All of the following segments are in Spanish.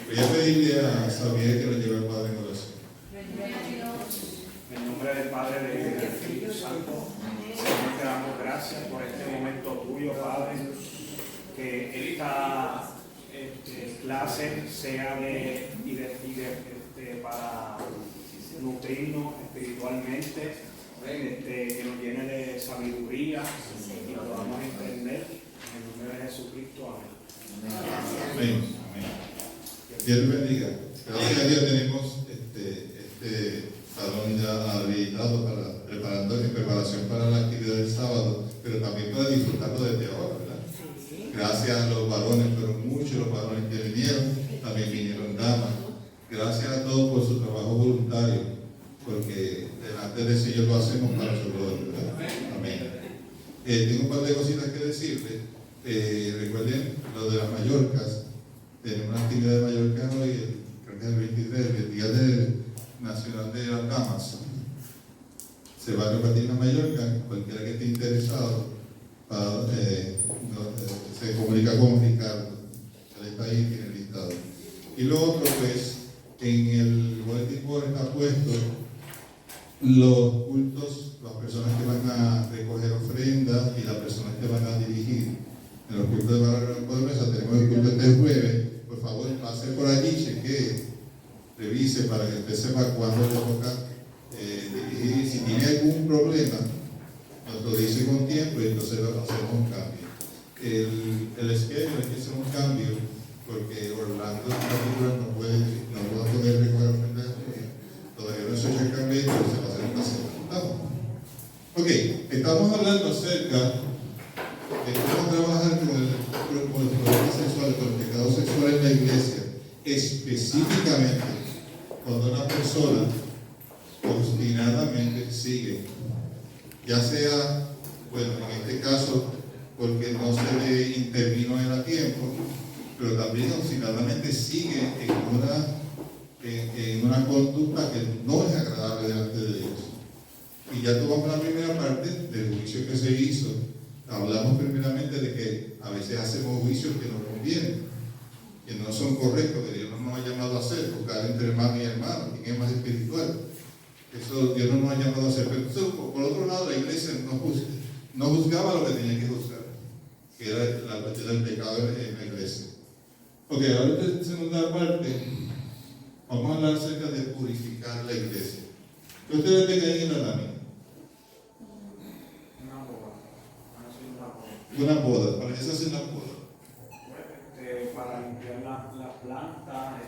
Voy a pedirle a Xavier que lo lleve al Padre en oración. En nombre del Padre, del Hijo y del Espíritu Santo, Señor, te damos gracias por este momento tuyo, Padre, que esta clase sea para nutrirnos espiritualmente, que nos llene de sabiduría y lo podamos entender. En el nombre de Jesucristo, amén. Amén. Amén. Dios le bendiga. Gracias a Dios tenemos este salón ya habilitado en preparación para la actividad del sábado, pero también para disfrutarlo desde ahora, ¿verdad? Gracias a los varones, fueron muchos los varones que vinieron, también vinieron damas. Gracias a todos por su trabajo voluntario, porque delante del Señor lo hacemos para su gloria, ¿verdad? Amén. Tengo un par de cositas que decirles. Recuerden lo de las Mallorcas. Tenemos una actividad de Mallorca hoy, creo que es el 23, el Día Nacional de las Damas. Se va a repartir en Mallorca. Cualquiera que esté interesado se comunica con Ricardo. Él está ahí, tiene el listado. Y lo otro, pues, en el boletín está puesto los cultos, las personas que van a recoger ofrendas y las personas que van a dirigir. En los cultos de Barra Poderosa tenemos el culto este jueves. Por favor, pase por allí, chequee, revise para que usted sepa cuándo le toca dirigir. Si tiene algún problema, nos lo dice con tiempo y entonces hacemos un cambio. El esquema es que hacemos un cambio porque Orlando no va a poder recoger ofrendas. Todavía no se ha hecho el cambio, pero se va a hacer esta semana. Ok, estamos hablando acerca de cómo trabajar con el problema sexual, con el pecado sexual en la iglesia, específicamente cuando una persona obstinadamente sigue, ya sea, bueno, en este caso, porque no se le intervino a tiempo, pero también obstinadamente sigue en una conducta que no es agradable delante de Dios. Y ya tomamos la primera parte del juicio que se hizo. Hablamos primeramente de que a veces hacemos juicios que no convienen, que no son correctos, que Dios no nos ha llamado a hacer, buscar entre hermano y hermano, quién es más espiritual. Eso Dios no nos ha llamado a hacer. Pero entonces, por otro lado, la iglesia no juzgaba lo que tenía que juzgar, que era la cuestión del pecado en la iglesia. Ok, ahora en segunda parte, vamos a hablar acerca de purificar la iglesia. ¿Qué ustedes ven ahí en la lámina? Una boda, ¿para qué se hace una boda? Para limpiar las plantas, para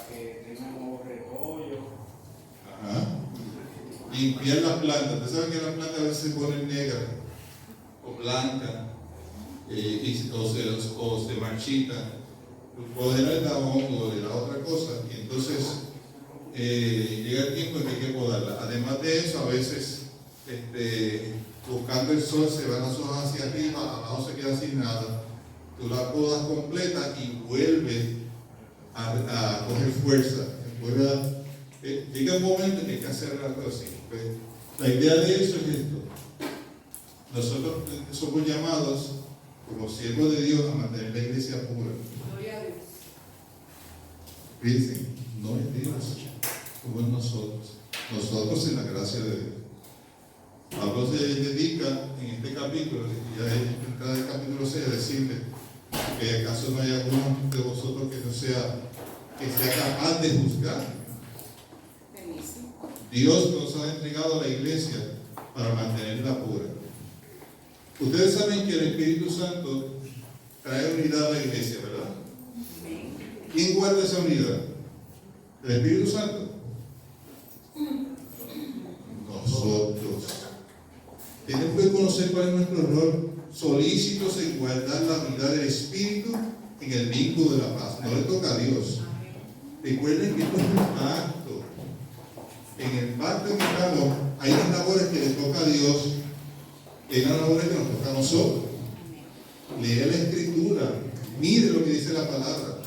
que tengan nuevos repollos. Ajá. Limpiar las plantas. Ustedes saben que las plantas a veces se ponen negras o blancas o se marchitan. O de la hongo o de la otra cosa. Y entonces llega el tiempo en que hay que podarla. Además de eso, a veces buscando el sol se van las hojas hacia arriba, abajo se queda sin nada. Tú la podas completa y vuelve a coger fuerza. Llega un momento en que hay que hacer algo así. Pues, la idea de eso es esto. Nosotros somos llamados como siervos de Dios a mantener la iglesia pura. Gloria a Dios. Fíjense, no es Dios, como es nosotros. Nosotros en la gracia de Dios. Pablo se dedica en este capítulo, ya en entrada del capítulo 6, a decirle que acaso no hay alguno de vosotros que sea capaz de juzgar. Dios nos ha entregado a la iglesia para mantenerla pura. Ustedes saben que el Espíritu Santo trae unidad a la iglesia, ¿verdad? ¿Quién guarda esa unidad? ¿El Espíritu Santo? Nosotros. Tenemos que conocer cuál es nuestro rol, solícitos en guardar la unidad del Espíritu en el vínculo de la paz. No le toca a Dios. Recuerden que esto es un pacto. En el pacto en que estamos, hay unas labores que le toca a Dios, y hay unas labores que nos toca a nosotros. Lea la Escritura, mire lo que dice la palabra,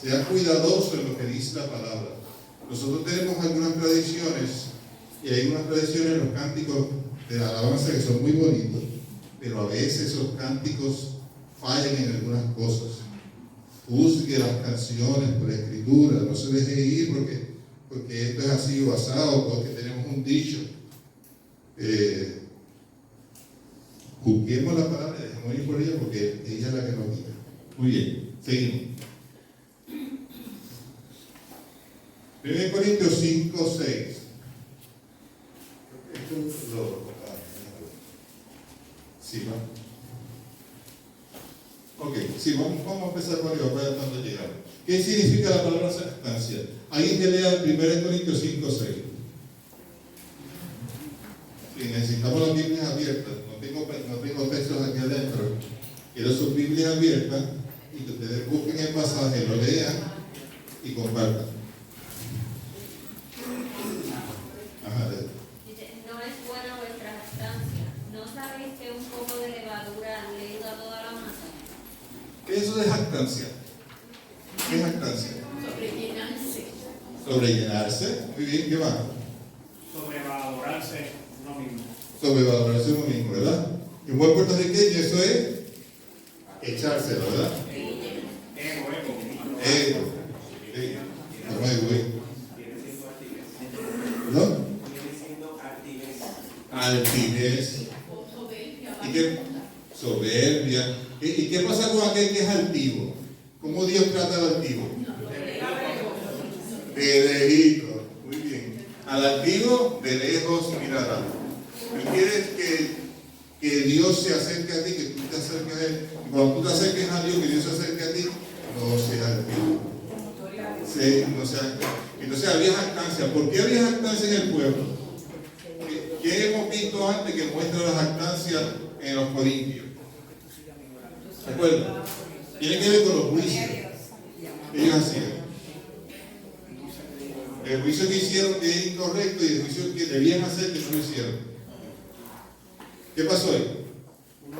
sea cuidadoso en lo que dice la palabra. Nosotros tenemos algunas tradiciones, y hay unas tradiciones, los cánticos de la alabanza que son muy bonitos, pero a veces esos cánticos fallan en algunas cosas. juzgue las canciones por escritura, no se deje ir porque esto es así o asado, porque tenemos un dicho. Juzguemos la palabra y dejemos ir por ella porque ella es la que nos guía. Muy bien, seguimos. 1 Corintios 5, 6. Sí, va. Ok, sí, vamos a empezar por ahí, vamos a ver cuando llegamos. ¿Qué significa la palabra jactancia? Alguien que lea 1 Corintios 5, 6. Sí, necesitamos las Biblias abiertas. No tengo textos aquí adentro. Quiero sus Biblias abiertas y que ustedes busquen el pasaje, lo lean y compartan. Ajá, dice, no es buena vuestra jactancia. ¿No sabéis que un poco de levadura leuda toda la masa? ¿Qué es eso de jactancia? ¿Qué es jactancia? Sobrellenarse. Sobrellenarse. Muy bien, ¿qué más? Sobrevalorarse uno mismo. Sobrevalorarse uno mismo, ¿verdad? Y un buen puertorriqueño eso es echárselo, ¿verdad? Ego. Ego. Sí. No es güey. ¿No? Altivez. ¿Y qué? Soberbia. ¿Y qué pasa con aquel que es altivo? ¿Cómo Dios trata al altivo? De lejito. Muy bien. Al altivo de lejos mirará. ¿Tú quieres que Dios se acerque a ti, que tú te acerques a Él? Y cuando tú te acerques a Dios, que Dios se acerque a ti, no seas altivo. Sí, no seas altivo. Entonces había jactancia. ¿Por qué había jactancia en el pueblo? ¿Qué hemos visto antes que muestra la jactancia en los corintios? ¿Se acuerdan? Tiene que ver con los juicios. Ellos hacían. El juicio que hicieron que es incorrecto y el juicio que debían hacer que no lo hicieron. ¿Qué pasó ahí?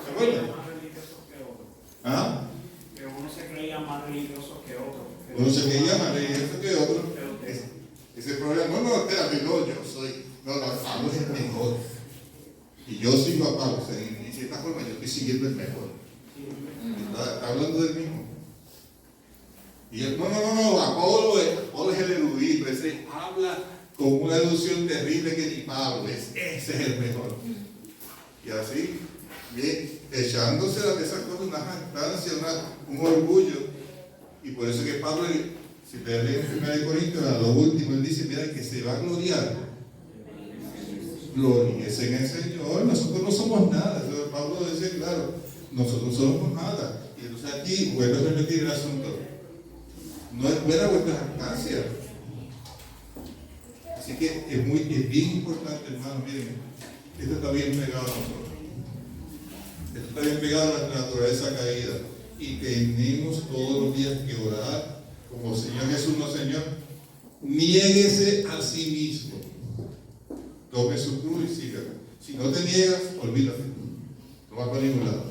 ¿Se acuerdan? Más religiosos que otros. ¿Ah? Que uno se creía más religioso que otro. Uno se creía más religioso que otro. Ese problema, no, espérate, no, yo soy. No, Pablo es el mejor. Y yo sigo a Pablo. O sea, en cierta forma yo estoy siguiendo el mejor. Está hablando del mismo. Y él, no, Apolo es el erudito, ese habla con una elusión terrible que ni Pablo es, ese es el mejor. Y así, bien, echándose de esas cosas una jactancia, un orgullo. Y por eso que Pablo, si te leen en 1 Corintios, a lo último, él dice, mira, que se va a gloriar. Gloríese en el Señor, nosotros no somos nada. Entonces, Pablo dice, claro, nosotros somos nada. Y entonces aquí vuelvo a repetir el asunto. No es buena vuestra jactancia. Así que es bien importante, hermano, miren, esto está bien pegado a nosotros. Esto está bien pegado a nuestra naturaleza caída. Y tenemos todos los días que orar, como Señor Jesús nos enseñó, niéguese a sí mismo. Tome su cruz y sígame. Si no te niegas, olvídate. No vas para ningún lado.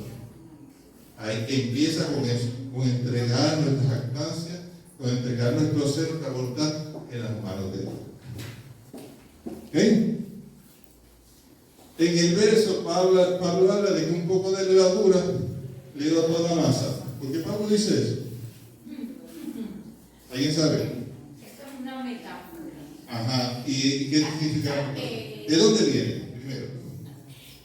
Hay que empieza con eso, con entregar nuestra jactancia, con entregar nuestro ser, nuestra voluntad en las manos de Dios. ¿Ok? En el verso, Pablo habla de que un poco de levadura le da toda la masa. ¿Por qué Pablo dice eso? ¿Alguien sabe? Esto es una metáfora. Ajá. ¿Y qué significa? ¿De dónde viene? Primero.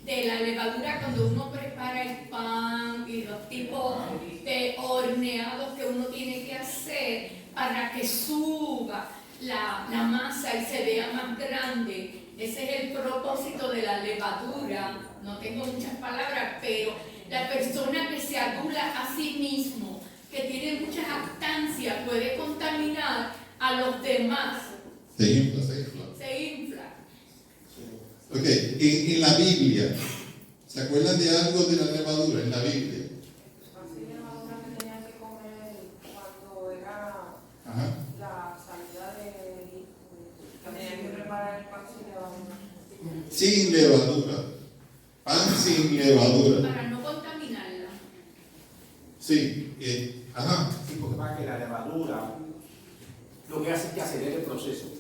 De la levadura cuando uno prepara el pan y los tipos de horneados que uno tiene que hacer para que suba la masa y se vea más grande. Ese es el propósito de la levadura. No tengo muchas palabras, pero la persona que se adula a sí mismo, que tiene mucha jactancia, puede contaminar a los demás. Se infla. Se infla. Ok, en la Biblia, ¿se acuerdan de algo de la levadura en la Biblia? Así levadura que tenían que comer cuando era Ajá. la salida de Egipto. Tenían que preparar el pan sin levadura. Sin levadura. Pan sin levadura. Para no contaminarla. Sí. Ajá. Sí, porque para que la levadura lo que hace es que acelere el proceso.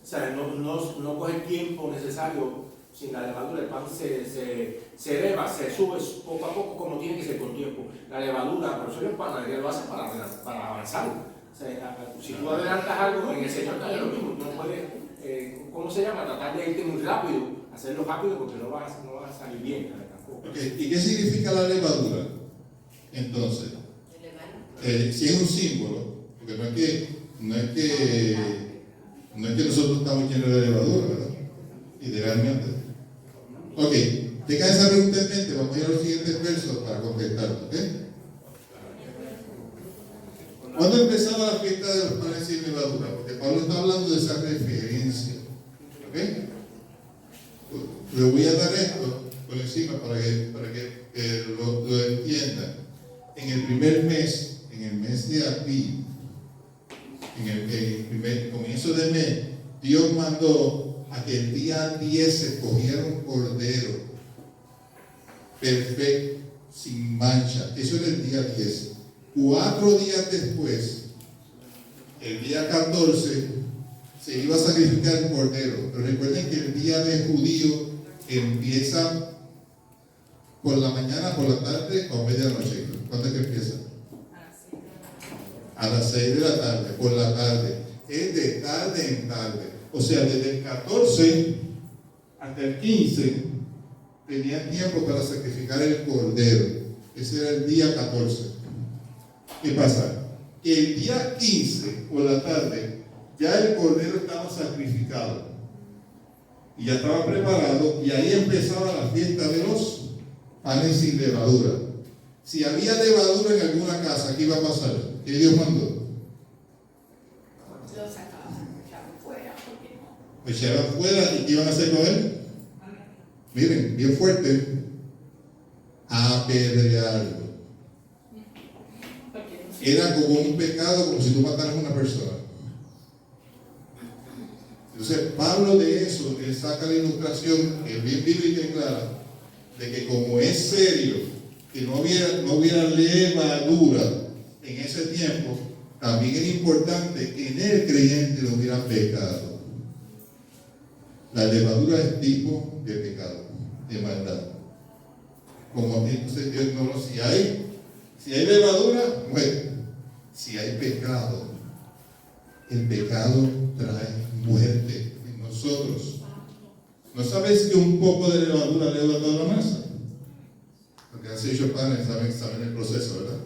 O sea, no coge el tiempo necesario Sin la levadura el pan se eleva, se sube poco a poco como tiene que ser con tiempo. La levadura, por eso los panadería lo hacen para avanzar. O sea, si tú adelantas algo, en el Señor también lo mismo. Tú no puedes, ¿cómo se llama? Tratar de irte muy rápido, hacerlo rápido porque no vas a salir bien tampoco. Okay. ¿Y qué significa la levadura? Entonces, si es un símbolo, porque no es que nosotros estamos llenos de levadura, ¿verdad? Idealmente. Ok, tenga esa pregunta en mente, vamos a ir a los siguientes versos para contestarlo, ¿ok? ¿Cuándo empezaba la fiesta de los panes sin levadura? Porque Pablo está hablando de esa referencia, ¿ok? Le voy a dar esto por encima para que lo entiendan. En el primer mes, en el mes de abril, en el primer comienzo del mes, Dios mandó a que el día 10 se cogiera un cordero perfecto, sin mancha. Eso era el día 10. 4 días después, el día 14, se iba a sacrificar el cordero. Pero recuerden que el día de judío empieza por la mañana, por la tarde o a medianoche. ¿Cuándo es que empieza? A las 6 de la tarde, por la tarde. Es de tarde en tarde. O sea, desde el 14 hasta el 15 tenían tiempo para sacrificar el cordero. Ese era el día 14. ¿Qué pasa? Que el día 15 por la tarde ya el cordero estaba sacrificado y ya estaba preparado, y ahí empezaba la fiesta de los panes sin levadura. Si había levadura en alguna casa, ¿qué iba a pasar? ¿Qué Dios mandó? Lo sacaban, echaban fuera, porque no. Lo echaban fuera, ¿y qué iban a hacer con él? Miren, bien fuerte, apedrearlo. Era como un pecado, como si tú mataras a una persona. Entonces, Pablo de eso, él saca la ilustración, que es bien bíblica y clara, de que como es serio, que no hubiera levadura en ese tiempo, también era importante que en el creyente no hubiera pecado. La levadura es tipo de pecado, de maldad. Como entonces Dios no lo, si hay levadura, muere. Si hay pecado, el pecado trae muerte en nosotros. ¿No sabes que un poco de levadura leuda toda la masa? Lo que hace ellos padres saben el proceso, ¿verdad?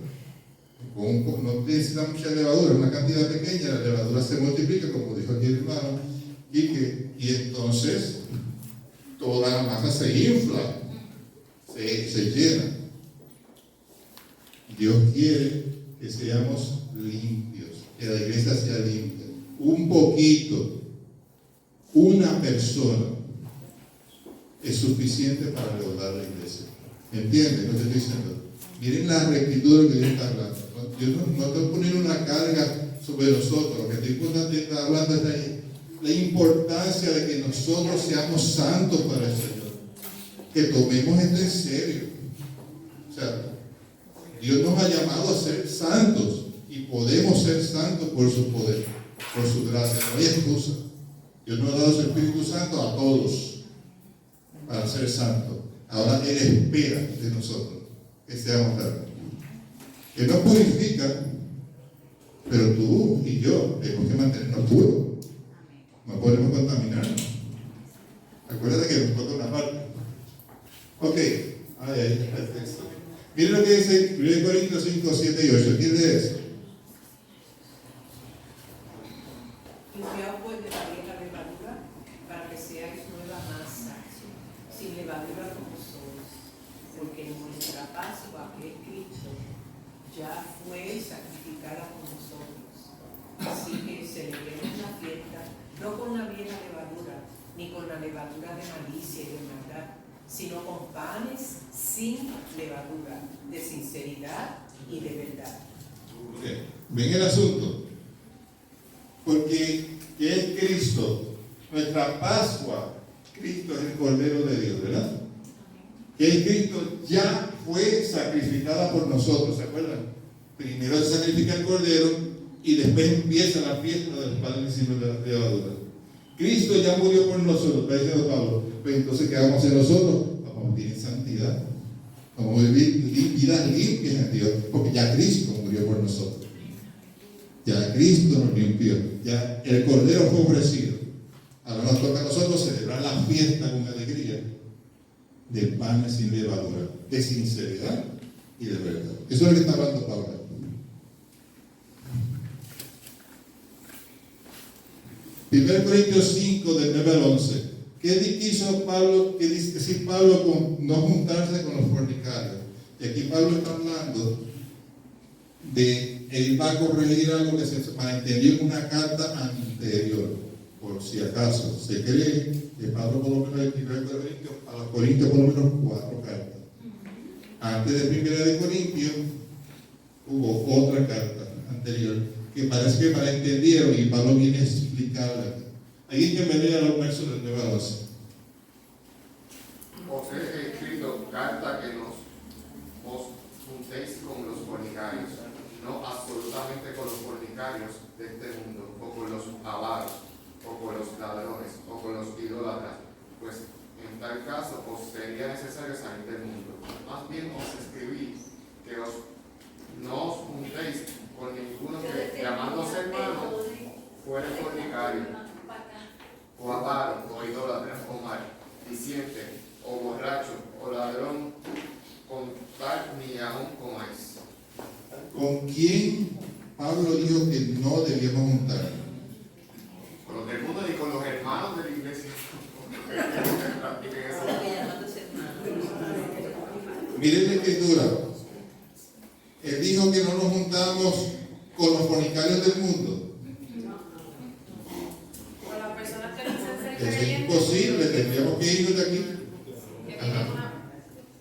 No necesita mucha levadura, una cantidad pequeña, la levadura se multiplica, como dijo aquí el hermano, y entonces toda la masa se infla, se llena. Dios quiere que seamos limpios, que la iglesia sea limpia. Un poquito, una persona es suficiente para leudar la iglesia. ¿Entiendes lo que estoy diciendo? Miren la rectitud de lo que Dios está hablando. Yo no estoy poniendo una carga sobre nosotros. Lo que estoy hablando es la importancia de que nosotros seamos santos para el Señor. Que tomemos esto en serio. O sea, Dios nos ha llamado a ser santos y podemos ser santos por su poder, por su gracia. No hay excusa. Dios nos ha dado su Espíritu Santo a todos para ser santos. Ahora Él espera de nosotros que seamos santos. Él nos purifica, pero tú y yo tenemos que mantenernos puros. No podemos contaminarnos. Acuérdate que nos toca una parte. Ok, ahí está el texto. Miren lo que dice 1 Corintios 5, 7 y 8. ¿Quién lee eso? Limpiaos pues de la vieja levadura, para que seáis nueva masa, sin levadura como sois, porque nuestra Pascua, que es Cristo, ya fue sacrificada por nosotros. Así que celebremos la fiesta, no con la vieja levadura, ni con la levadura de malicia y de maldad, sino con panes sin levadura, de sinceridad y de verdad. Okay. ¿Ven el asunto? Porque ¿qué es Cristo? Nuestra Pascua, Cristo es el Cordero de Dios, ¿verdad? Que es Cristo ya fue sacrificada por nosotros, ¿se acuerdan? Primero se sacrifica el Cordero y después empieza la fiesta del pan sin levadura. Cristo ya murió por nosotros, está diciendo Pablo. Pues entonces, ¿qué vamos a hacer nosotros? Vamos a vivir en santidad. Vamos a vivir vidas limpias en Dios, porque ya Cristo murió por nosotros. Ya Cristo nos limpió. Ya el Cordero fue ofrecido. Ahora nos toca a nosotros celebrar la fiesta con alegría del pan sin levadura, de sinceridad y de verdad. Eso es lo que está hablando Pablo. 1 Corintios 5, del 9 al 11. ¿Qué quiso Pablo, qué dice decir Pablo con no juntarse con los fornicarios? Y aquí Pablo está hablando de, él va a corregir algo que se malentendió en una carta anterior, por si acaso. Se cree que Pablo por lo menos escribió a los Corintios por lo menos 4 cartas. Antes de 1 Corintios hubo otra carta anterior que parece que malentendieron y Pablo viene a explicarla. Alguien que me lea los versos del 9 al 11. Os he escrito carta que os juntéis con los fornicarios, no absolutamente con los fornicarios de este mundo, o con los avaros, o con los ladrones, o con los idólatras, pues en tal caso os sería necesario salir del mundo. Más bien os escribí que no os juntéis con ninguno que, llamándose hermano, fuere fornicario, o avaro, o idólatra, o maldiciente, o borracho, o ladrón, con tal ni aún comáis. ¿Con quién Pablo dijo que no debíamos juntar? Con los del mundo ni con los hermanos de la iglesia. Miren la escritura. Él dijo que no nos juntamos con los fornicarios del mundo. Con las personas que dicen ser Es creyentes. imposible, tendríamos que irnos de aquí.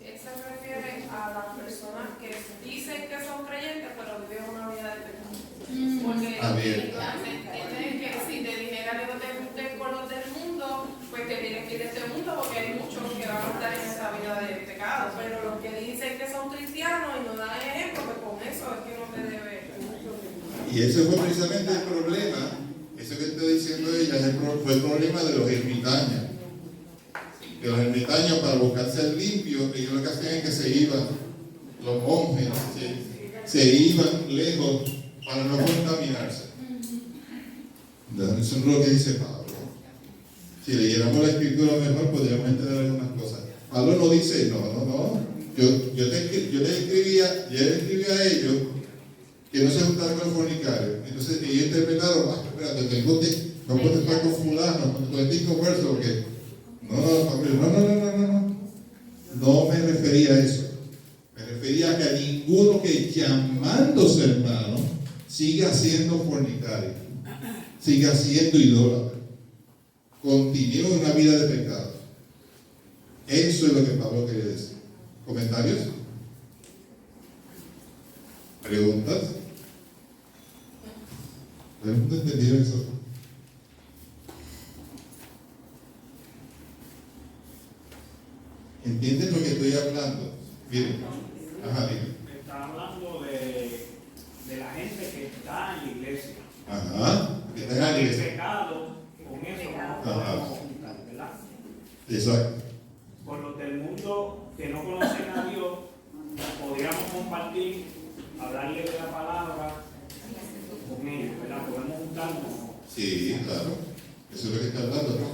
Él se refiere a las personas que dicen que son creyentes, pero viven una vida de pecado. Porque Abierta. se entiende que si te dijera que no te juntes con los del mundo, pues te tienes que ir de este mundo, porque hay muchos que van a estar en esa vida de pecado. Pero los que dicen que son cristianos y nos dan ejemplo, pues con eso es que no te debe. Y ese fue precisamente el problema. Eso que está diciendo ella fue el problema de los ermitaños. Que los ermitaños, para buscar ser limpios, ellos lo que hacían es que se iban, los monjes, se iban lejos para no contaminarse. Eso es lo que dice Pablo. Si leyéramos la escritura mejor, podríamos entender algunas cosas. Pablo no dice, no. Yo le escribía a ellos que no se juntaran con los fornicarios. Entonces ellos interpretaron, espérate, no puedes estar con fulano, con este converso, porque no me refería a eso. Me refería a que ninguno que llamándose hermano siga siendo fornicario, siga siendo idólatra, continúe una vida de pecado. Eso es lo que Pablo quería decir. ¿Comentarios? ¿Preguntas? ¿No entendieron eso? ¿Entienden lo que estoy hablando? Miren. Ajá, miren. Está hablando de la gente que está en la iglesia. Ajá. Que está en la El iglesia. pecado, con eso no Ajá. podemos juntar, ¿verdad? Exacto. Con los del mundo que no conocen a Dios, podríamos compartir, hablarle de la palabra con ellos, ¿verdad? Podemos juntarnos. Sí, claro. Eso es lo que está hablando, ¿no?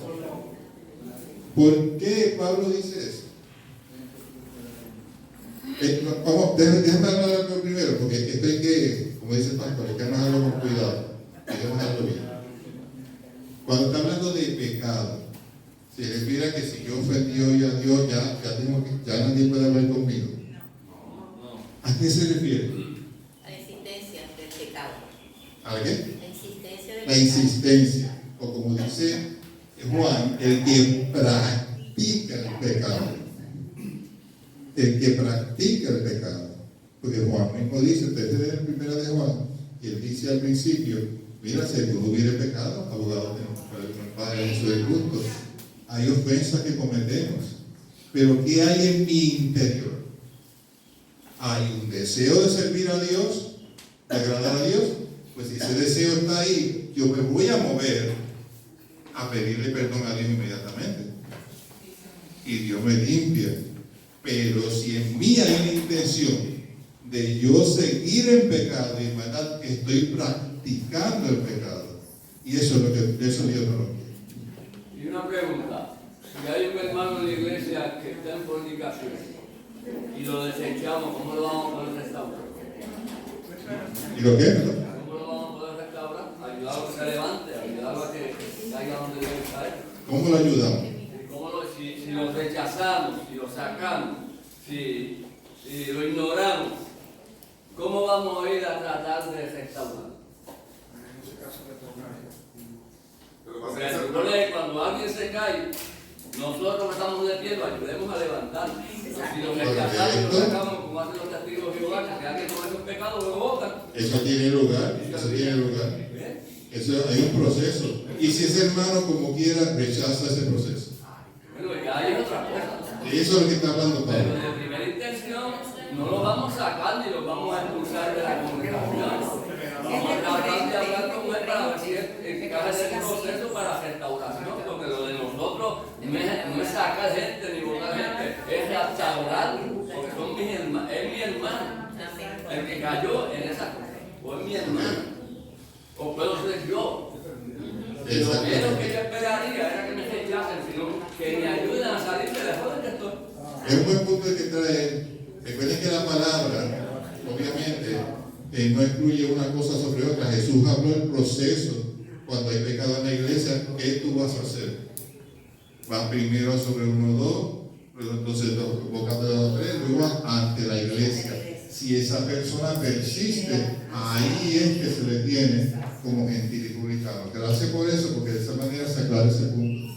¿Por qué Pablo dice eso? Vamos, déjame hablar algo primero, porque esto hay que, como dice el pastor, hay que hablarlo con cuidado, hay que hablarlo bien. Cuando está hablando de pecado, se refiere a que si yo ofendí hoy a Dios, ya nadie puede hablar conmigo. ¿A qué se refiere? La existencia del pecado. ¿A qué? La existencia del La insistencia, o como dice Juan, el que practica el pecado. El que practica el pecado. Porque Juan mismo dice, ustedes leen en 1 de Juan, y él dice al principio, mira, si alguno hubiere pecado, abogado tenemos para el Padre Jesús del justo. Hay ofensas que cometemos, pero ¿qué hay en mi interior? Hay un deseo de servir a Dios, de agradar a Dios. Pues si ese deseo está ahí, yo me voy a mover a pedirle perdón a Dios inmediatamente. y Dios me limpia. Pero si en mí hay una intención de yo seguir en pecado, y en verdad estoy practicando el pecado, y eso es lo que eso Dios no lo quiere. Y una pregunta, si hay un hermano en la iglesia que está en fornicación y lo desechamos, ¿cómo lo vamos a poder restaurar? ¿Y lo qué? ¿Cómo lo vamos a poder restaurar? Ayudarlo a que se levante, ayudarlo a que caiga donde debe caer. ¿Cómo lo ayudamos? Si lo rechazamos, si lo sacamos, si lo ignoramos, ¿cómo vamos a ir a tratar de restaurar? Porque el problema es cuando alguien se cae, nosotros que estamos de pie lo ayudemos a levantar. Si lo rechazamos y lo sacamos, como hacen los testigos de Jehová, que alguien comete un pecado, lo botan. Eso tiene lugar, eso tiene lugar. Eso hay un proceso. Y si ese hermano como quiera rechaza ese proceso. Bueno, ya hay otra cosa. Y eso es lo que está hablando Pero Pablo. de primera intención no lo vamos a sacar ni lo vamos a expulsar de la congregación. Vamos a tratar de hablar con él para ver si encaja en el proceso para restauración, porque lo de nosotros no es sacar gente ni botar gente, es restaurarlo, porque son mis hermanos, es mi hermano, el que cayó en esa cosa, o es mi hermano, o puedo ser yo. Lo menos que yo esperaría era que me rechacen, sino que me ayuden a salir de la joda que estoy. Es un buen punto el que trae. Recuerden que la palabra, obviamente, no excluye una cosa sobre otra. Jesús habló del proceso. Cuando hay pecado en la iglesia, ¿qué tú vas a hacer? Vas primero sobre 1 o 2, entonces buscando 2 o 3, luego ante la iglesia. Si esa persona persiste, ahí es que se le tiene como gentil y publicano. Gracias por eso, porque de esa manera se aclara ese punto.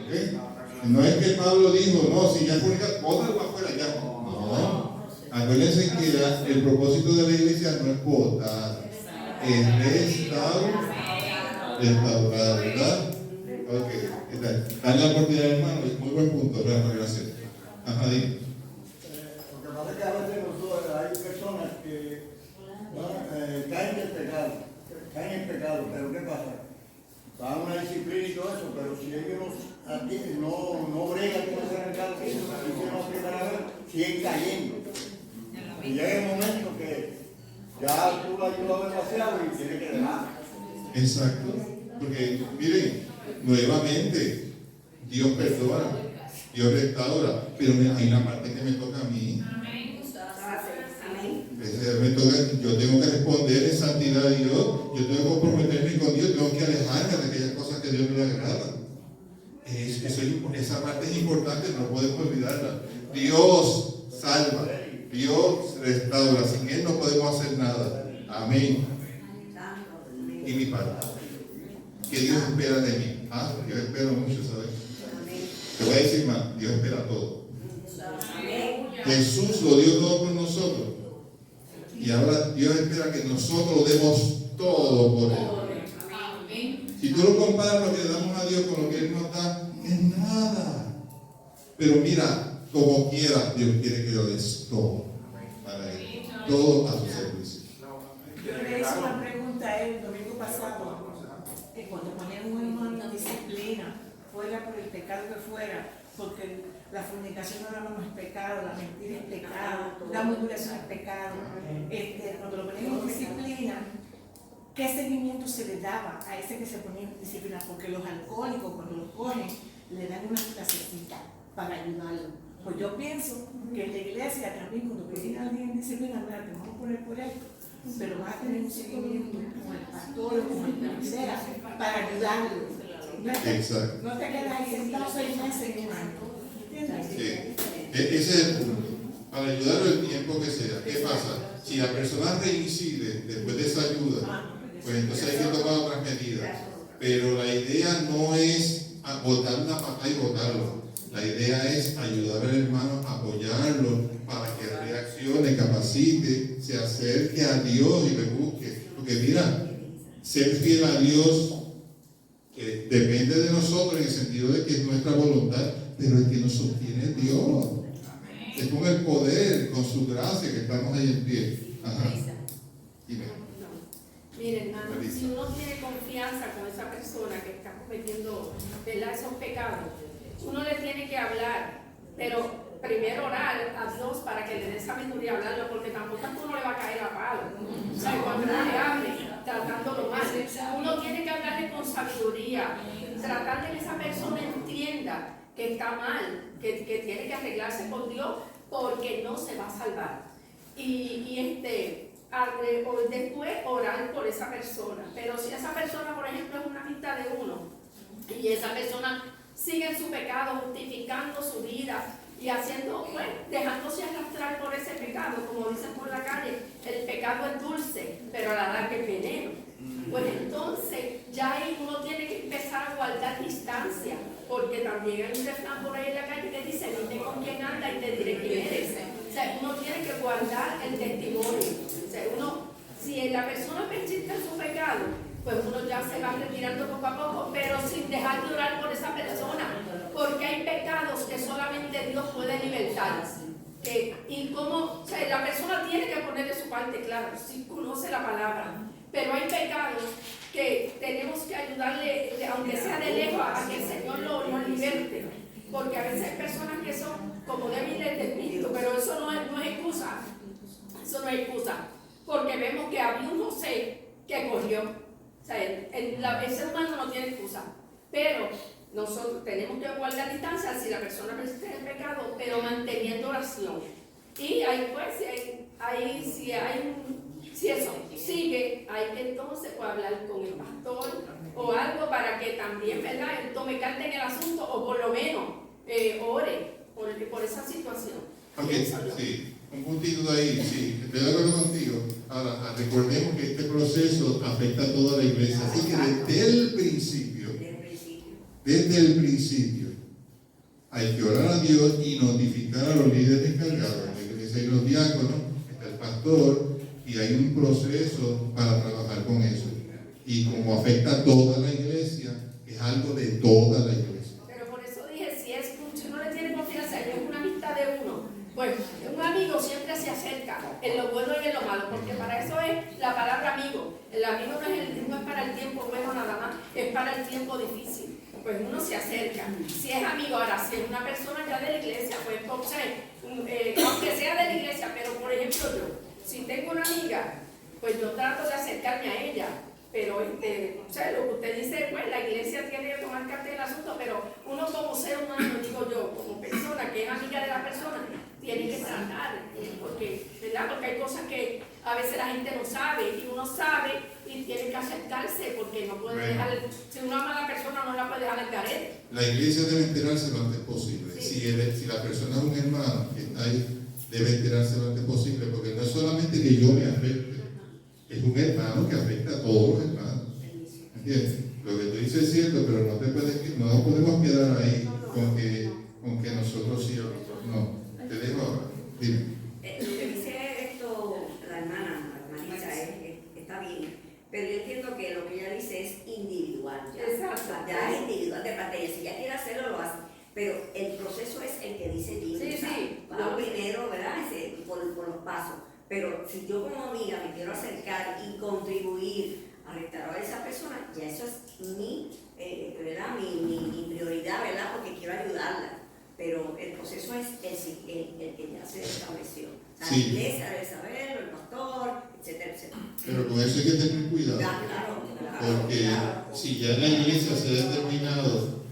¿Okay? No es que Pablo dijo, no, si ya publica, bótalo para afuera ya. No. Acuérdense que el propósito de la iglesia no es votar, es restaurar, ¿verdad? Ok, dale la oportunidad, hermano, es muy buen punto, gracias. Ajá, dime. Lo que pasa es que a veces hay personas que caen en pecado, pero ¿qué pasa? Van a una disciplina y todo eso, pero si ellos no bregan con ese pecado que hicieron la primera vez, siguen cayendo. Y llega el momento que ya tú lo ayudas demasiado y tienes que dejar. Exacto, porque miren, nuevamente, Dios perdona, Dios restaura, pero hay una parte que me toca a mí. Yo tengo que responder en santidad a Dios, yo tengo que comprometerme con Dios, tengo que alejarme de aquellas cosas que a Dios no le agradan. Esa parte es importante, no podemos olvidarla. Dios salva, Dios restaura, sin Él no podemos hacer nada. Amén. Y mi parte, que Dios espera de mí. Yo espero mucho, ¿sabes? Te voy a decir más, Dios espera todo. Jesús lo dio todo por nosotros. Y ahora Dios espera que nosotros demos todo por Él. Si tú lo comparas lo que le damos a Dios con lo que Él nos da, es nada. Pero mira, como quiera, Dios quiere que lo des todo para Él. Todo a su servicio. Yo le hice una pregunta el domingo pasado, que cuando ponían un hermano en disciplina, fuera por el pecado que fuera, porque la fornicación ahora no es pecado, la mentira es pecado, la murmuración es pecado. Cuando lo ponían en disciplina, ¿qué seguimiento se le daba a ese que se ponía en disciplina? Porque los alcohólicos, cuando los cogen, le dan una clasecita para ayudarlo. Pues yo pienso que en la iglesia también, cuando piden a alguien en disciplina, mira, te vamos a poner por esto, pero vas a tener un seguimiento con el pastor o con el tercera para ayudarlo. Exacto. No te quedas ahí sentado 6 meses en un año. ¿Entiendes? Sí. Ese es el punto. Para ayudarlo el tiempo que sea. ¿Qué pasa? Si la persona reincide después de esa ayuda, pues entonces hay que tomar otras medidas. Pero la idea no es botar una patada y botarlo. La idea es ayudar al hermano, apoyarlo para que reaccione, capacite, se acerque a Dios y le busque. Porque mira, ser fiel a Dios depende de nosotros en el sentido de que es nuestra voluntad, pero el que nos sostiene es Dios. Es con el poder, con su gracia que estamos ahí en pie. Ajá. Dime. Mire, hermano, si uno tiene confianza con esa persona que está cometiendo, ¿verdad?, esos pecados, uno le tiene que hablar Pero primero orar a Dios para que le dé sabiduría a hablarlo, porque tampoco a uno le va a caer a palo. O sea, cuando uno le hable, tratándolo mal, uno tiene que hablarle con sabiduría, tratar de que esa persona entienda que está mal, que tiene que arreglarse con Dios, porque no se va a salvar. Después orar por esa persona. Pero si esa persona, por ejemplo, es una amistad de uno, y esa persona sigue en su pecado, justificando su vida y haciendo, pues, dejándose arrastrar por ese pecado, como dicen por la calle, el pecado es dulce, pero a la larga es veneno. Pues entonces ya ahí uno tiene que empezar a guardar distancia, porque también hay un refrán por ahí en la calle que dice: dime con quién anda y te diré quién eres. O sea, uno tiene que guardar el testimonio. O sea, si la persona persiste en su pecado, pues uno ya se va retirando poco a poco, pero sin dejar de orar por esa persona, porque hay pecados que solamente Dios puede libertar. O sea, la persona tiene que poner de su parte, claro, si conoce la palabra, pero hay pecados que tenemos que ayudarle, aunque sea de lejos, a que el Señor lo liberte, porque a veces hay personas que son como débiles de espíritu, pero eso no es excusa, porque vemos que había un José que corrió. O sea, el ser humano no tiene excusa, pero nosotros tenemos que guardar distancia si la persona persiste en el pecado, pero manteniendo oración. Y ahí pues, si eso sigue, hay que entonces pues, hablar con el pastor o algo para que también, ¿verdad?, él tome carta en el asunto, o por lo menos ore por esa situación. Ok, sí, un puntito de ahí, sí, estoy de acuerdo contigo. Ahora, recordemos que este proceso afecta a toda la iglesia, así que desde el principio, hay que orar a Dios y notificar a los líderes encargados. En la iglesia hay los diáconos, está el pastor, y hay un proceso para trabajar con eso. Y como afecta a toda la iglesia, es algo de toda la iglesia. Pero por eso dije, si uno le tiene confianza y es una amistad de uno, pues un amigo siempre se acerca en lo bueno y en lo malo, porque para eso es la palabra amigo. El amigo no es para el tiempo bueno nada más, es para el tiempo difícil. Pues uno se acerca. Si es amigo, ahora si es una persona ya de la iglesia, pues entonces, aunque sea de la iglesia, pero por ejemplo yo, si tengo una amiga, pues yo trato de acercarme a ella. Pero, o sea, lo que usted dice, pues la iglesia tiene que tomar carta del asunto, pero uno como ser humano, digo yo, como persona que es amiga de la persona, tiene que tratar, porque hay cosas que a veces la gente no sabe, y uno sabe y tiene que acercarse, porque no puede dejar, si uno ama a la persona no la puede dejar al garete. La iglesia debe enterarse lo antes posible. Sí. Si la persona es un hermano que está ahí, debe enterarse lo antes posible, porque no es solamente que yo me afecte, es un hermano que afecta a todos los hermanos. ¿Entiendes? Lo que tú dices es cierto, pero no podemos quedar ahí con que nosotros sí o nosotros no. Te dejo ahora. Dime. Lo que dice la hermanita, está bien, pero yo entiendo que lo que ella dice es individual. Ya es individual de parte de ella. Si ella quiere hacerlo, lo hace. Pero el proceso es el que dice Jimmy. Sí. Va primero, ¿verdad? Por los pasos. Pero si yo como amiga me quiero acercar y contribuir a restaurar a esa persona, ya eso es mi prioridad, ¿verdad? Porque quiero ayudarla. Pero el proceso es el que ya se estableció. O sea, la iglesia debe saberlo, el pastor, etcétera, etcétera. Pero con eso hay que tener cuidado. Porque si ya en la iglesia se ha determinado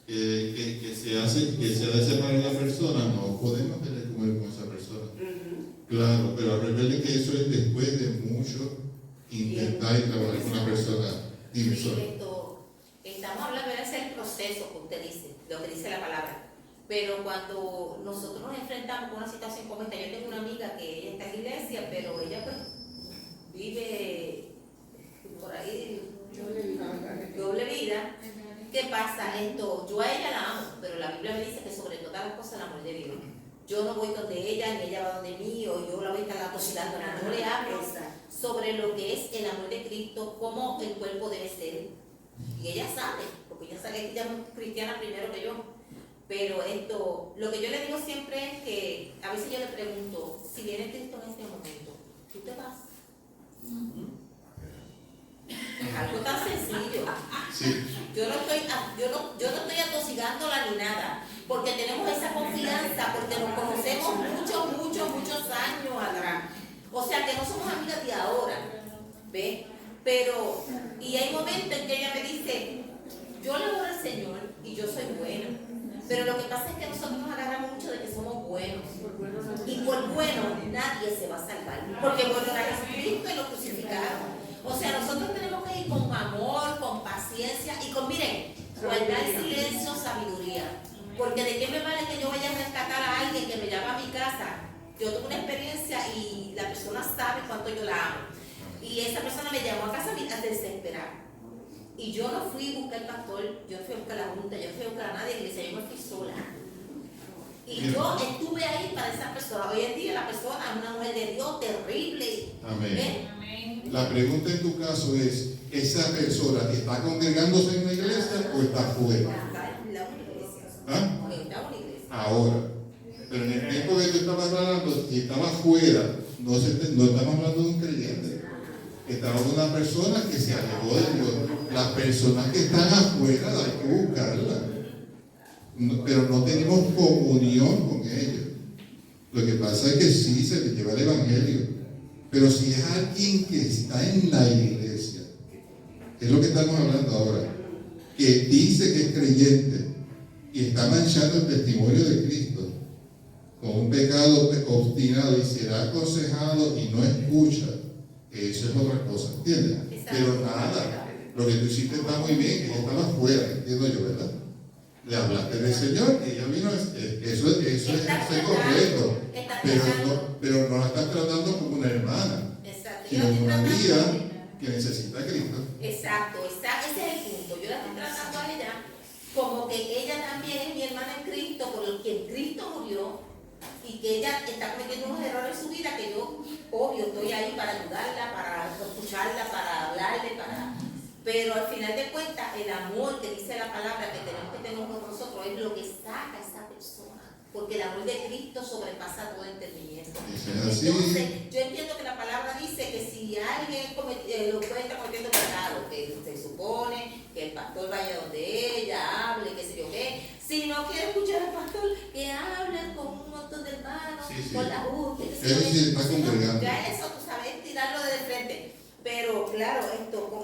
que se ha de separar a la persona, no podemos tener que comer con esa persona. Claro, pero recuerden que eso es después de mucho intentar y trabajar con una persona. Estamos hablando de ese proceso que usted dice, lo que dice la palabra. Pero cuando nosotros nos enfrentamos con una situación como esta, yo tengo una amiga que ella está en la iglesia, pero ella pues vive por ahí doble vida. ¿Qué pasa? Yo a ella la amo, pero la Biblia me dice que sobre todas las cosas el amor de Dios. Yo no voy donde ella, ni ella va donde mí, o yo la voy a estar atosigando. No le hablo sobre lo que es el amor de Cristo, cómo el cuerpo debe ser. Y ella sabe, porque ella sabe que ella es cristiana primero que yo. Pero lo que yo le digo siempre es que a veces yo le pregunto, si viene Cristo en este momento, ¿tú te vas? Algo tan sencillo. Sí. Yo no estoy atosigándola ni nada, porque tenemos esa confianza, porque nos conocemos muchos años atrás. O sea que no somos amigas de ahora, ¿ves? Pero, y hay momentos en que ella me dice, yo le oro al Señor y yo soy buena. Pero lo que pasa es que nosotros nos agarramos mucho de que somos buenos. Y por bueno nadie se va a salvar. Porque bueno era Jesucristo y lo crucificaron. O sea, nosotros tenemos que ir con amor, con paciencia y con, miren, guardar silencio, sabiduría. Porque de qué me vale que yo vaya a rescatar a alguien que me llama a mi casa. Yo tuve una experiencia y la persona sabe cuánto yo la amo. Y esa persona me llamó a casa a desesperar. Y yo no fui a buscar al pastor, yo no fui a buscar a la junta, yo no fui a buscar a nadie, y le decía, yo me fui sola. Y yo estuve ahí para esa persona. Hoy en día la persona es una mujer de Dios terrible. Amén. La pregunta en tu caso es, ¿esa persona está congregándose en la iglesia o está fuera? Está en la iglesia. ¿Ah? Está en una iglesia. Ahora. Pero en el tiempo que tú estabas hablando, si estaba fuera, no estamos hablando de un creyente. Estamos de una persona que se alejó de Dios. Las personas que están afuera hay que buscarlas. Pero no tenemos comunión con ellos. Lo que pasa es que sí se les lleva el evangelio. Pero si es alguien que está en la iglesia, es lo que estamos hablando ahora, que dice que es creyente y está manchando el testimonio de Cristo con un pecado obstinado y será aconsejado y no escucha, eso es otra cosa, ¿entiendes? Pero nada, lo que tú hiciste está muy bien, que ella estaba afuera, entiendo yo, ¿verdad? Le hablaste del Señor y ella vino, eso es correcto, pero no la estás tratando como una hermana, sino como una amiga que necesita a Cristo. Exacto, ese es el punto. Yo la estoy tratando a ella como que ella también es mi hermana en Cristo, por quien Cristo murió, y que ella está cometiendo unos errores en su vida que yo, obvio, estoy ahí para ayudarla, para escucharla, para hablarle, pero al final de cuentas el amor que dice la palabra que tenemos que tener con nosotros es lo que saca a esa persona, porque el amor de Cristo sobrepasa todo entendimiento. Entonces yo entiendo que la palabra dice que si alguien lo puede estar cometiendo pecado, que se supone que el pastor vaya donde ella, hable, qué sé yo qué. Si no quiere escuchar al pastor, que hablen con un montón de hermanos, con la justicia. Ya eso, tú sabes, tirarlo de frente. Pero claro,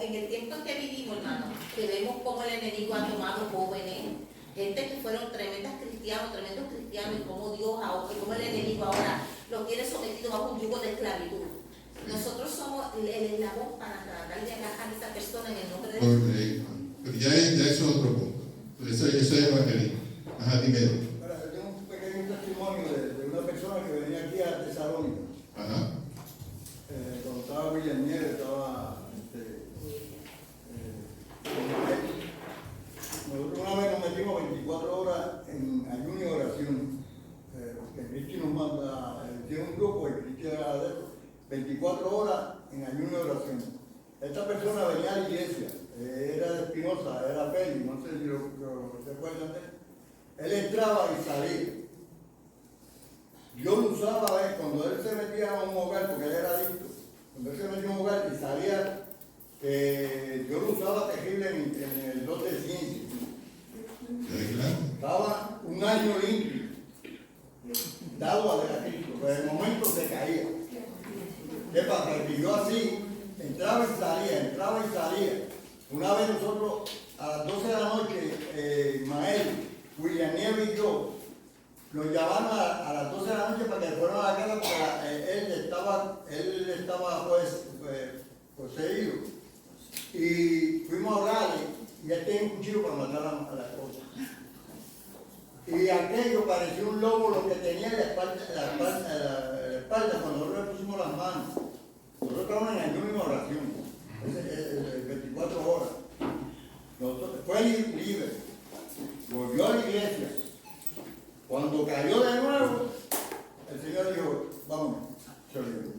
en el tiempo en que vivimos, hermano, que vemos cómo el enemigo ha tomado jóvenes, gente que fueron tremendos cristianos, y cómo Dios, y cómo el enemigo ahora los tiene sometidos bajo un yugo de esclavitud. Nosotros somos el eslabón para tratar de agarrar a esa persona en el nombre de Dios. Pero ya eso es otro punto. Eso es evangelismo. Ajá, dime. Ahora, tengo un pequeño testimonio de una persona que venía aquí a Tesalónica. Ajá. Cuando estaba William Nieves, estaba nosotros una vez nos metimos 24 horas en ayuno y oración. Que Cristi nos manda, tiene un grupo y Cristi era de eso, 24 horas en ayuno y oración. Esta persona venía a la iglesia, era de Espinosa, era Félix, no sé si lo se acuerdan de él. Él entraba y salía. Yo lo usaba cuando él se metía a un hogar, porque él era adicto, cuando él se metía a un hogar y salía, yo lo usaba terrible en el 2 de ciencia. Estaba un año limpio, dado a Cristo, pero en el momento se caía. ¿Qué pasa? Que yo así entraba y salía. Una vez nosotros, a las 12 de la noche, Mael, William Nieves y yo, nos llamaron a las 12 de la noche para que fueran a la casa porque él estaba poseído. Y fuimos a orarle y él tenía un cuchillo para matar a la esposa. Y aquello parecía un lobo lo que tenía en la espalda cuando nosotros le pusimos las manos. Nosotros estábamos en ayuno y oración, 24 horas. Fue libre, volvió a la iglesia. Cuando cayó de nuevo, el Señor dijo, vamos, se olvidó.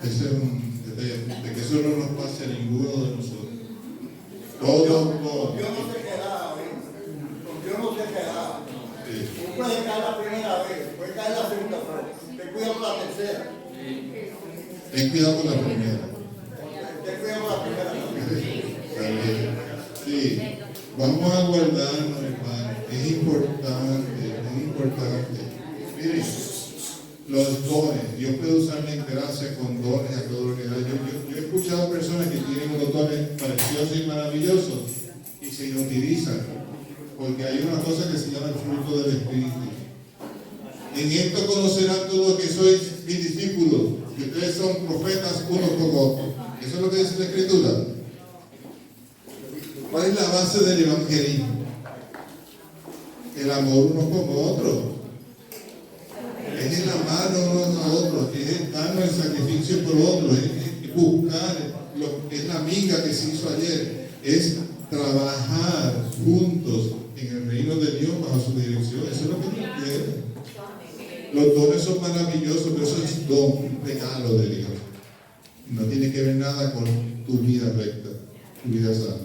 Ese es un detalle, de que eso no nos pase a ninguno de nosotros. Todos. Dios no se quedaba, Dios no se quedaba. Tú puedes caer la primera vez, puedes caer la segunda vez, ten cuidado con la tercera. Ten cuidado con la primera. Vamos a guardarnos, hermano. Es importante, es importante. Miren, los dones. Dios puede usar la gracia con dones a todo lo que da. Yo he escuchado personas que tienen unos dones preciosos y maravillosos y se inutilizan. Porque hay una cosa que se llama el fruto del Espíritu. En esto conocerán todos que sois mis discípulos, que ustedes son profetas unos con otros. Eso es lo que dice la Escritura. ¿Cuál es la base del evangelismo? El amor unos con otros. Es el amarnos unos a otros, es el darnos el sacrificio por otros, es buscar, es la amiga que se hizo ayer, es trabajar juntos en el reino de Dios bajo su dirección. Eso es lo que Dios quiere. Los dones son maravillosos, pero eso es don, un regalo de Dios. No tiene que ver nada con tu vida recta, tu vida sana.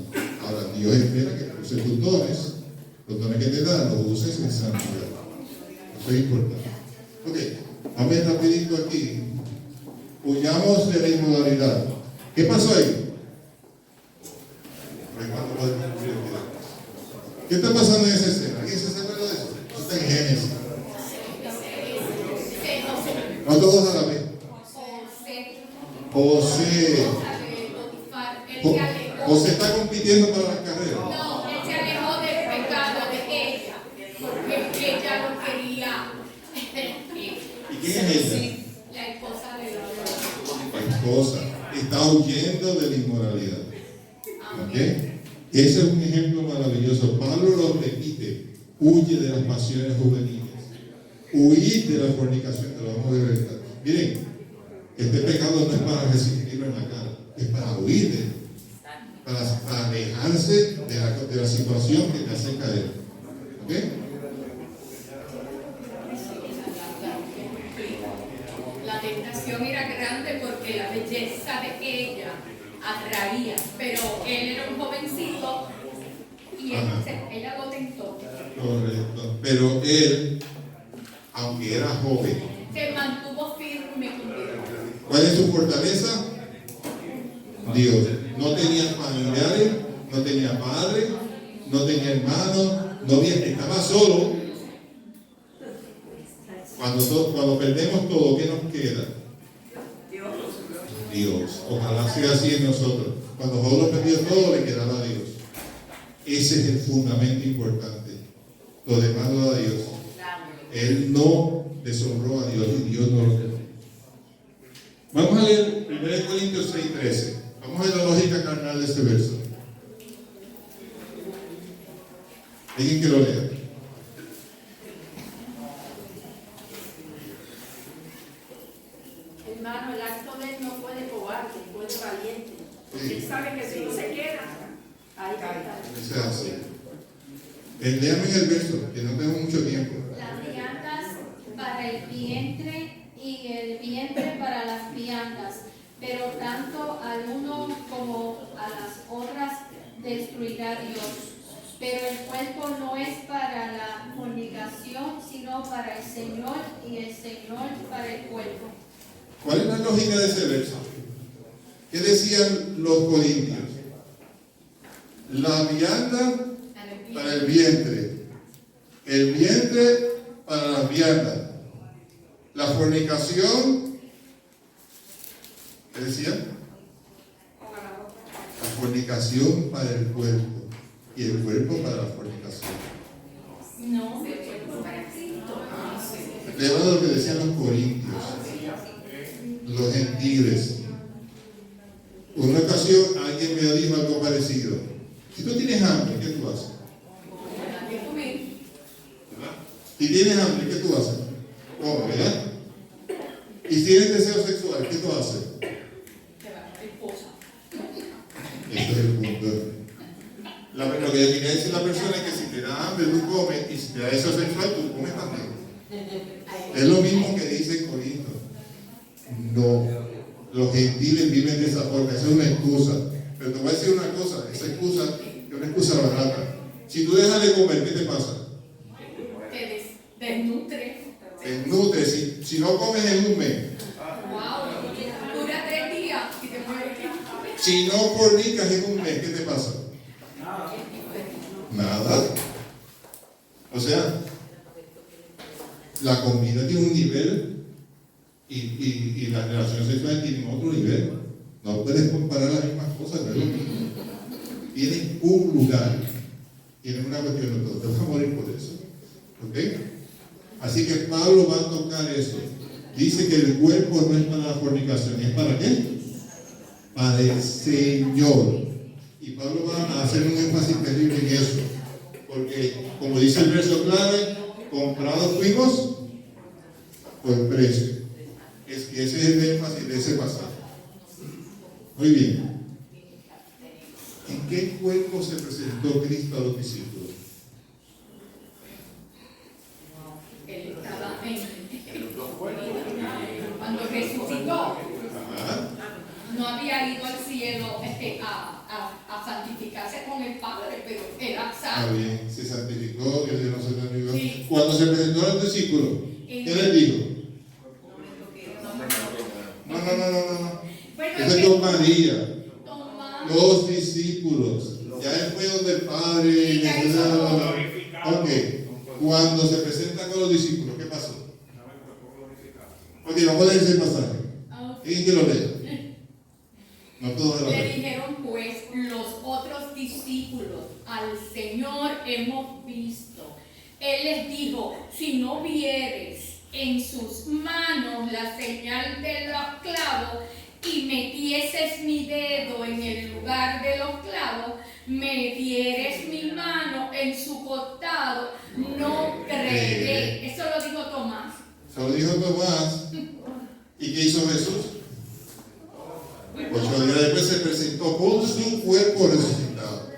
Ahora, Dios espera que uses tus dones, los dones que te dan, los uses en santidad. Eso es importante. Ok, vamos a ir rapidito aquí. Huyamos de la inmoralidad. ¿Qué pasó ahí? ¿Qué está pasando en esa escena? ¿Alguien se acuerda de eso? Eso está en Génesis. No todos a la vez. José. José está compitiendo para las carreras. No, él se alejó del pecado de ella, porque ella lo quería. ¿Y quién es ella? La esposa de la La esposa. Está huyendo de la inmoralidad. ¿Ok? Ese es un ejemplo maravilloso. Pablo lo repite. Huye de las pasiones juveniles. Huir de la fornicación. Te lo vamos a ver ahorita. Miren, este pecado no es para recibirlo en la cara, es para huir de él, para alejarse de la situación que te hace caer. ¿Ok? La tentación era grande porque la belleza de ella atraía, pero él era un jovencito y ella lo tentó. Correcto. Pero él, aunque era joven, Se mantuvo firme con Dios. ¿cuál es su fortaleza? Dios. No tenía familiares, no tenía padre, no tenía hermanos, estaba solo. Cuando perdemos todo, ¿qué nos queda? Dios. Ojalá sea así en nosotros. Cuando Job lo perdió todo, le quedaba a Dios. Ese es el fundamento importante. Lo demás lo da Dios. Él no deshonró a Dios y Dios no lo quedó. Vamos a leer 1 Corintios 6:13. Vamos a ver la lógica carnal de este verso. ¿Alguien que lo lea? Hermano, el acto de él no fue de cobarde, fue de valiente. Porque él sabe que si no se queda, ahí está. Dice así. Léame el verso, que no tengo mucho tiempo. Las viandas para el vientre y el vientre para las viandas, pero tanto al uno como a las otras destruirá Dios. Pero el cuerpo no es para la fornicación, sino para el Señor, y el Señor para el cuerpo. ¿Cuál es la lógica de ese verso? ¿Qué decían los corintios? La vianda para el vientre para las viandas, la fornicación, ¿qué decían? La fornicación para el cuerpo y el cuerpo para la fornicación. No, el cuerpo para Cristo. Estoy hablando de lo que decían los corintios, los gentiles. Una ocasión alguien me dijo algo parecido. Si tú tienes hambre, ¿qué tú haces? Si tienes hambre, ¿qué tú haces? ¿Cómo, verdad? Y si tienes deseo sexual, ¿qué tú haces? Este es el punto. Lo que yo quería decir a la persona es que si te da hambre, tú comes, y si te da deseo sexual, tú comes también. Es lo mismo que dice Corinto. No, los gentiles viven de esa forma, esa es una excusa. Pero te voy a decir una cosa, esa excusa es una excusa barata. Si tú dejas de comer, ¿qué te pasa? Te desnutre. Te nutres. Si no comes en un mes. Wow, dura 3 días y te mueres. Si no fornicas en un mes, ¿qué te pasa? Nada. O sea, la comida tiene un nivel y las relaciones sexuales tienen otro nivel. No puedes comparar las mismas cosas, no es lo mismo. Tienen un lugar, tienen una cuestión, te vas a morir por eso. ¿Ok? Así que Pablo va a tocar eso. Dice que el cuerpo no es para la fornicación, ¿es para qué? Para el Señor. Y Pablo va a hacer un énfasis terrible en eso. Porque, como dice el verso clave, comprados fuimos por precio. Es que ese es el énfasis de ese pasaje. Muy bien. ¿En qué cuerpo se presentó Cristo a los discípulos? Él estaba cuando resucitó. No había ido al cielo a santificarse con el Padre, pero era santo. Bien, se santificó, que Dios no se santificó. Sí. Cuando se presentó a los discípulos, ¿qué les dijo? No. Eso es con María. Los discípulos. Ya él fue donde el Padre. Ok. Cuando se presenta con los discípulos, ¿qué pasó? Ok, vamos a leer ese pasaje. ¿Quién que lo lea? No todos lo Le dijeron pues los otros discípulos: al Señor hemos visto. Él les dijo: si no vieres en sus manos la señal de los clavos y metieses mi dedo en el lugar de los clavos, metieres mi mano en su costado, no creeré. Eso lo dijo Tomás. Eso lo dijo Tomás. ¿Y qué hizo Jesús? 8 días después se presentó con su cuerpo resucitado.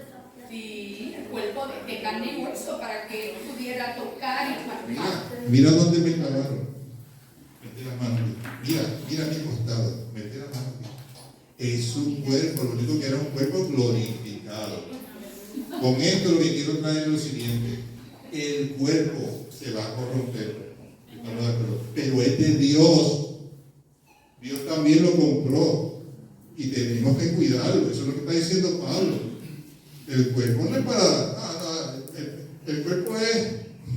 Sí, el cuerpo de carne y hueso para que él pudiera tocar y palpar. Mira dónde me clavaron. Mete la mano. Mira mi costado. Mete la mano. Es su cuerpo, lo único que era un cuerpo glorificado. Con esto lo que quiero traer es lo siguiente: el cuerpo se va a corromper, pero es de Dios. Dios también lo compró y tenemos que cuidarlo. Eso es lo que está diciendo Pablo. El cuerpo no es para el cuerpo es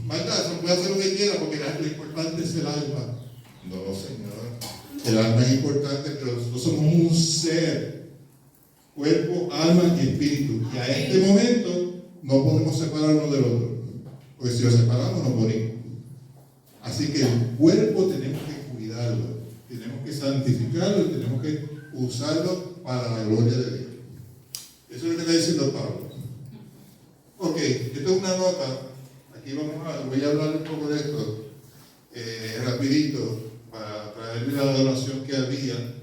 maldad, no puede hacer lo que quiera porque lo importante es el alma. No, Señor. El alma es importante, pero nosotros somos un ser, cuerpo, alma y espíritu. Y a este momento no podemos separarnos del otro, porque si lo separamos nos morimos. Así que el cuerpo tenemos que cuidarlo, tenemos que santificarlo y tenemos que usarlo para la gloria de Dios. Eso es lo que está diciendo Pablo. Ok, esto es una nota. Aquí voy a hablar un poco de esto rapidito, para traerle la adoración que había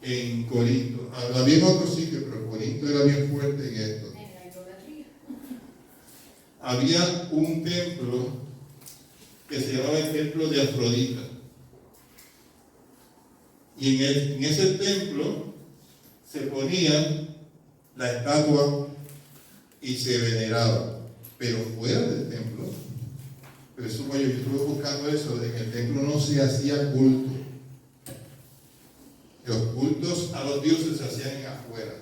en Corinto. Había en otro sitio, pero Corinto era bien fuerte en esto. Había un templo que se llamaba el templo de Afrodita. Y en ese templo se ponía la estatua y se veneraba. Pero fuera del templo, presumo yo estuve buscando eso, en el templo no se hacía culto. Los cultos a los dioses se hacían afuera.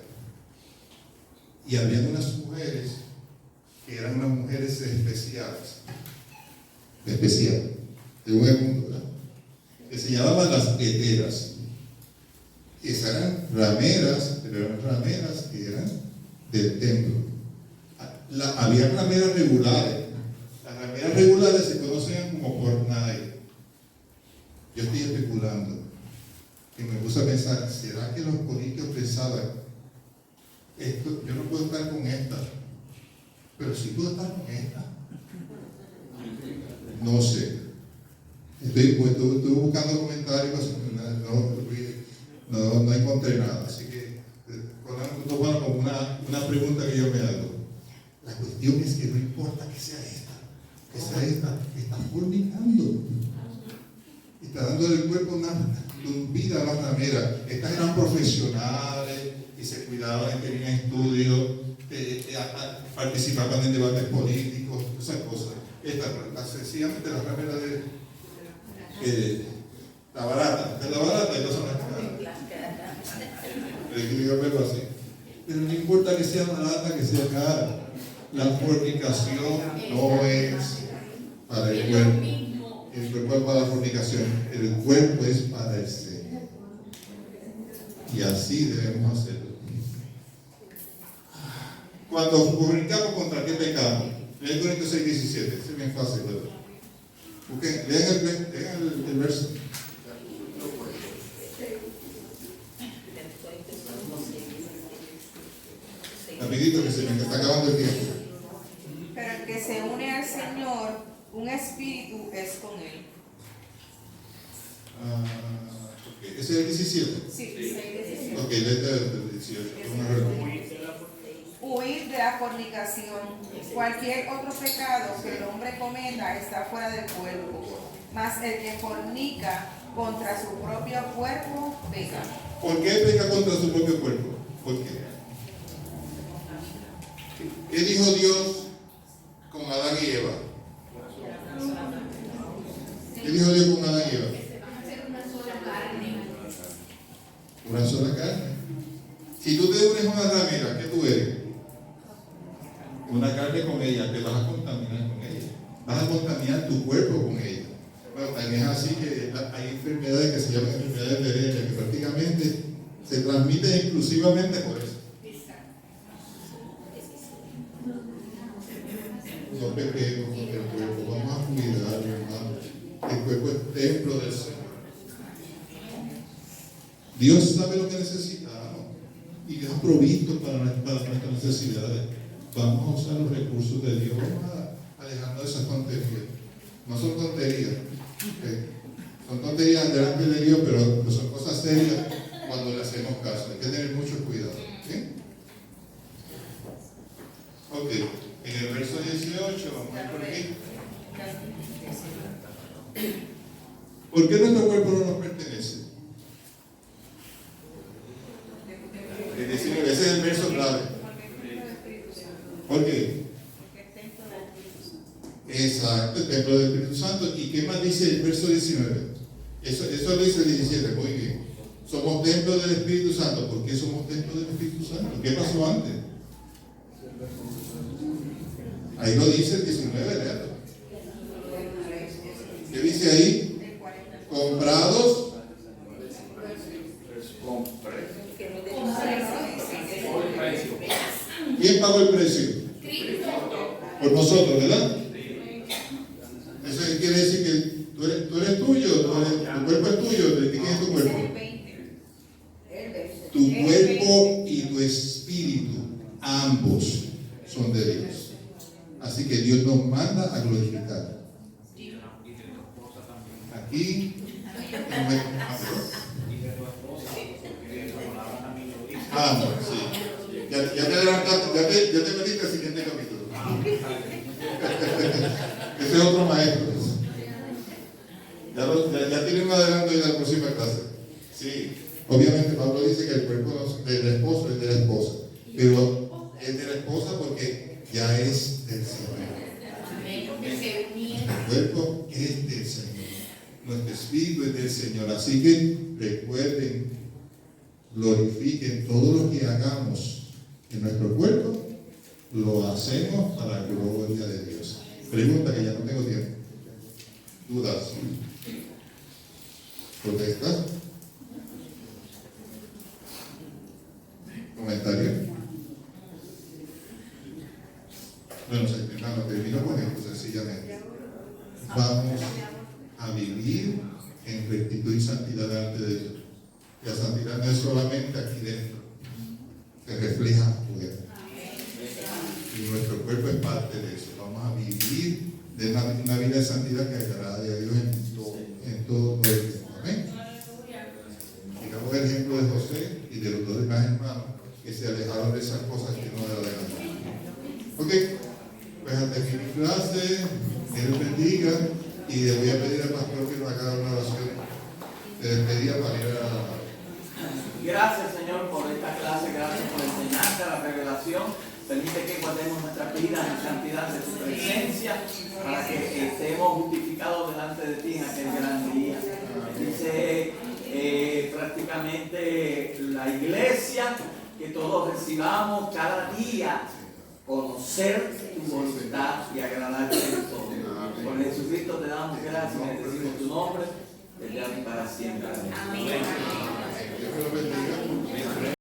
Y había unas mujeres que eran unas mujeres especiales, según el mundo, ¿verdad? Que se llamaban las heteras. Esas eran rameras, pero eran rameras que eran del templo. Había rameras regulares. Las rameras regulares se conocen como Fortnite. Yo estoy especulando. Y me puse a pensar, ¿será que los corintios pensaban, esto, yo no puedo estar con esta, pero sí puedo estar con esta? No sé. Estuve buscando comentarios, no encontré nada. Así que, bueno, como una pregunta que yo me hago. La cuestión es que no importa que sea esta, está fornicando. Está dando el cuerpo una vida a la ramera. Estas eran profesionales y se cuidaban, tenían estudios, participaban en debates políticos, esas cosas. Sencillamente la ramera de la barata, estas son las caras. Yo verlo así. Pero no importa que sea barata, que sea cara. La fornicación no es para el cuerpo. El cuerpo es para la fornicación. El cuerpo es para el Señor. Y así debemos hacerlo. Cuando fornicamos, ¿contra qué pecamos? Lean Corintios 6:17. Es bien fácil, ¿verdad? Okay. Lean el verso. Rapidito, que se me está acabando el tiempo. Pero el que se une al Señor, un espíritu es con él. Okay. ¿Ese es el 17? Sí, 6:17. Ok, léete el 18. Huir de la fornicación. Cualquier otro pecado que el hombre cometa está fuera del cuerpo, mas el que fornica contra su propio cuerpo peca. ¿Por qué peca contra su propio cuerpo? ¿Por qué? ¿Qué dijo Dios con Adán y Eva? ¿Qué dijo Dios con Adán y Eva? Una sola carne. Si tú te unes a una ramera, ¿qué tú eres? Una carne con ella, te vas a contaminar con ella. Vas a contaminar tu cuerpo con ella. Bueno, también es así que hay enfermedades que se llaman enfermedades venéreas, que prácticamente se transmiten exclusivamente por eso. No pequemos con el cuerpo, vamos a cuidarlo, hermano. El cuerpo es templo del Señor. Dios sabe lo que necesitamos y Dios ha provisto para nuestras necesidades. Vamos a usar los recursos de Dios, vamos a dejarnos de esas tonterías. No son tonterías, ¿okay? Son tonterías delante de Dios, pero son cosas serias cuando le hacemos caso. Hay que tener mucho cuidado. ¿Okay? Ok, en el verso 18, vamos a ir por aquí. ¿Por qué nuestro cuerpo no nos pertenece? El 19, ese es el verso clave. ¿Por qué? Exacto, el templo del Espíritu Santo. ¿Y qué más dice el verso 19? Eso lo dice el 17, muy bien. Somos templo del Espíritu Santo. ¿Por qué somos templo del Espíritu Santo? ¿Qué pasó antes? Ahí lo dice el 19, ¿verdad? ¿Qué dice ahí? Comprados con precio. ¿Quién pagó el precio? Por nosotros, ¿verdad? Eso quiere decir que tú eres tuyo, tu cuerpo es tuyo. ¿De quién es tu cuerpo? Tu cuerpo y tu espíritu, ambos son de Dios. Así que Dios nos manda a glorificar. Aquí, sí. Ya te adelantaste, ya te metiste al siguiente capítulo. Ese es otro maestro. Ya tiene un adelanto en la próxima clase. Sí, obviamente Pablo dice que el cuerpo del esposo es de la esposa, pero es de la esposa porque ya es del Señor. El cuerpo es del Señor. Nuestro espíritu es del Señor. Así que recuerden, glorifiquen todo lo que hagamos en nuestro cuerpo, lo hacemos para la gloria de Dios. Pregunta que ya no tengo tiempo. ¿Dudas? ¿Protestas? ¿Comentarios? Bueno, hermano, termino con esto sencillamente. Vamos a vivir en rectitud y santidad delante de Dios. Y la santidad no es solamente aquí dentro, se refleja afuera. Y nuestro cuerpo es parte de eso. Vamos a vivir de una vida de santidad que agrade a Dios en todo el tiempo. Amén. Digamos el ejemplo de José y de los dos demás hermanos que se alejaron de esas cosas que no eran de la mano. Ok, pues hasta aquí mi clase. Dios les bendiga. Y le voy a pedir al pastor que nos haga una oración de despedida para ir a la palabra. Gracias, Señor, por esta clase, gracias por enseñarte la revelación. Permite que guardemos nuestras vidas en santidad de tu presencia para que estemos justificados delante de ti en aquel gran día. Dice prácticamente la iglesia que todos recibamos cada día conocer tu voluntad y agradarte en todo. Por Jesucristo te damos gracias y bendecimos tu nombre, desde ahora y para siempre. Amén. Dios me lo bendiga.